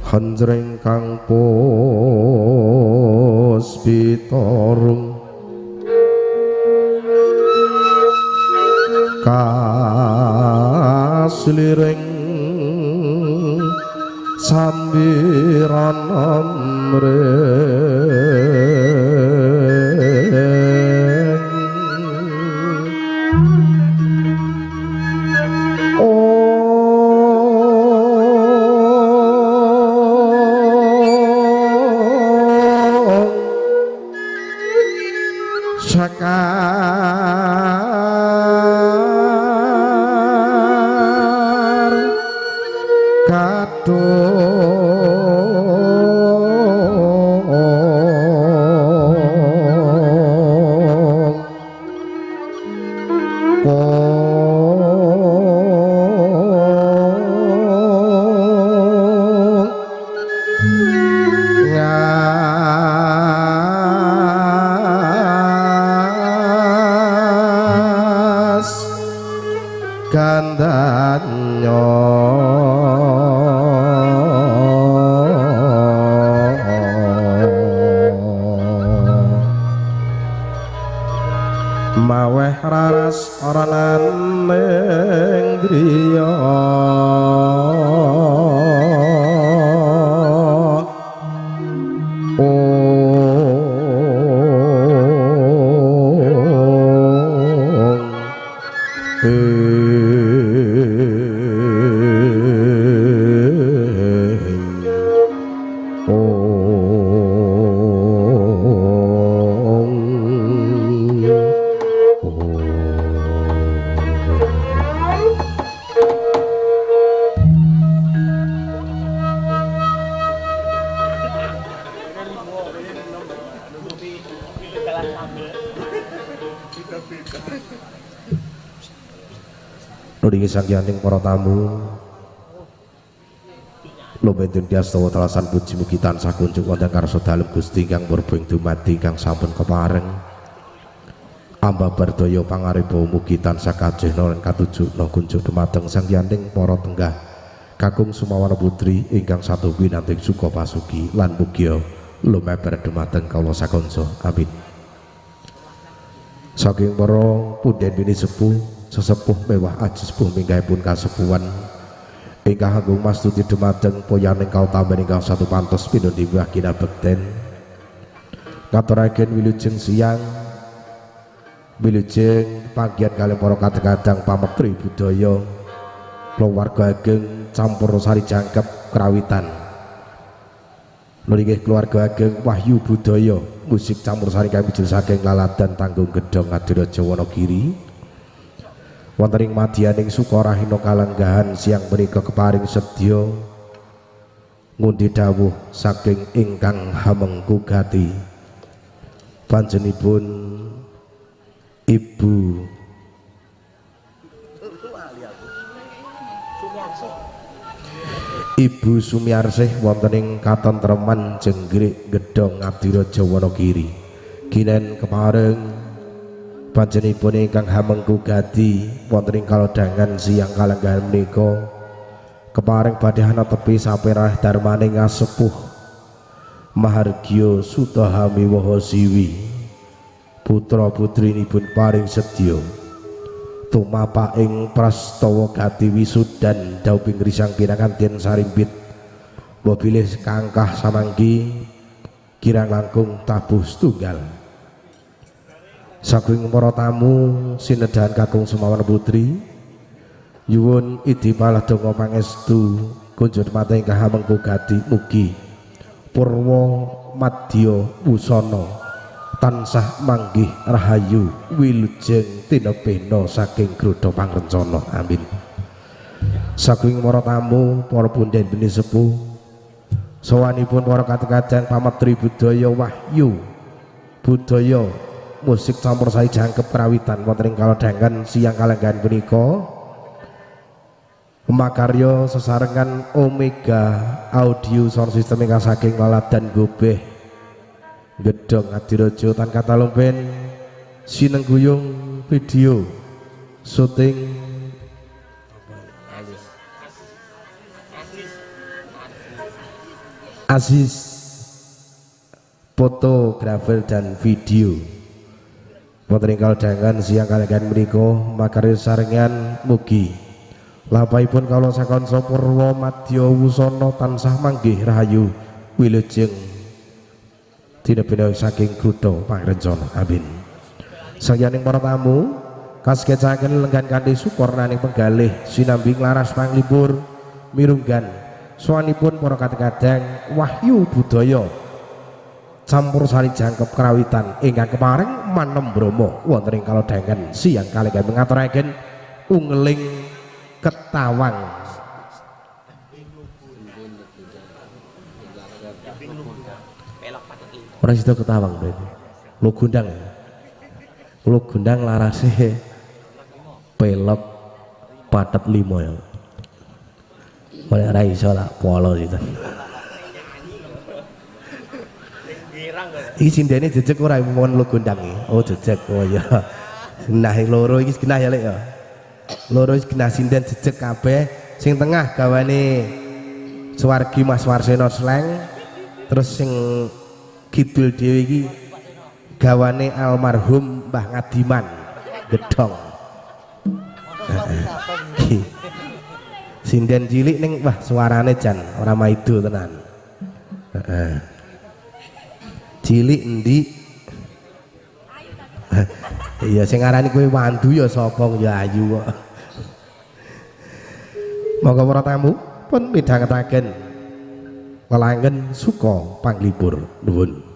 Hanjreng kang puspitarung kasliring sambiran amreng sakar ngas gandanya maweh raras ora neng griya Nuringi sangyaning para tamu lumentin diastawa talasan puji mugi tansah kunjuk wonten karsa dalem Gusti kang purba dumadi kang sampun kepareng amba bardaya pangariba mugi tansah kajehna lan katujukna kunjuk dumateng sangyaning para tenggah kakung sumawana putri ingkang satu winanting suka pasugi lan mugia lumeber dumateng kawula sakonca amin. Saking para punden bini sepuh sesepuh mewah aji sepuh minggahipun kasepuhan ingkang agung mastuti dumateng poyaning kautaman ingkang satu pantos pinundi miwah kinabekten ngaturaken wilujeng siang wilujeng panggihan kaliyan para kadang-kadang pametri budaya keluarga ageng campur sari jangkep kerawitan nuringih keluarga ageng Wahyu Budaya musik campur sari kamijil saking laladan tanggung gedhong Ngadireja Wonogiri wonten ing madyaning Sukarahina kalenggahan siang menika keparing sedya ngundi dawuh saking ingkang hamengku gati panjenipun Ibu Ibu Sumiarsih wonten ing katentreman Jenggrik Gedhong Ngadireja Wonogiri kinen kepareng panjenipun ingkang hamengku gati wonten ing kalodhangan siang kalenggahan menika kepareng badhe ana tepi saperah darmaning ngasepuh Mahargya Sutahami Wahasiwi putra putrinipun paring sedya tumapa ing prastawa gati wisudan dauping risang pinanganten sarimpit mobilih kangkah samanggi kirang langkung tabuh setunggal saking para tamu sinedahan kakung Sumawana Putri nyuwun idi paladonga pangestu kunjut mata ingkang hamengku gati mugi purwa madya wusana tansah manggih rahayu wilujeng tinebena saking grudha pangrencana amin. Saking para tamu para punden beni sepuh sawanipun para kadang-kadang pametri budaya Wahyu Budaya musik campur sari jangkep kerawitan wonten ing kalodhangan siang kalenggahan punika makarya sesarengan Omega Audio Sound System ingkang saking laladan Gobeh Gedhong Ngadireja tan katalumpen sinengguyung video syuting Aziz fotografer dan video wonten ing kaldangan siang kaliyan menika makarya sarengan mugi lampahipun kawula sakanca Purwa Madya Wusana tansah manggih rahayu wilujeng dinepena saking Grudha pangrencana amin. Sayaning para tamu kaskecaken lenggan kanthi sukornaning penggalih sinambi laras panglipur mirunggan sowanipun para kadang-kadang wahyu budaya campur sari jangkep kerawitan ingkang kepareng manem Brahma wonten ing kalodhangan siang kaliyan mengaturaken ungling ketawang ora sida ketawang berarti lo gundang larase pelok patet 5 ya oleh ora iso tak polo itu iki sindene jejeg ora mon lo gundang oh jejeg oh ya nah loro iki genah ya lek ya loro iki genah sinden jejeg kabeh sing tengah gawane Suwargi Mas Warsena Sleng terus sing kidul dhewe iki gawane almarhum Mbah Ngadiman Gedhong sinden cilik ning wah suarane jan ora maido tenan cilik endi iya sing ngarani kowe wandu ya sapa ya ayu kok monggo para tamu pun midhangetaken lelanggen suka panglipur nuwun.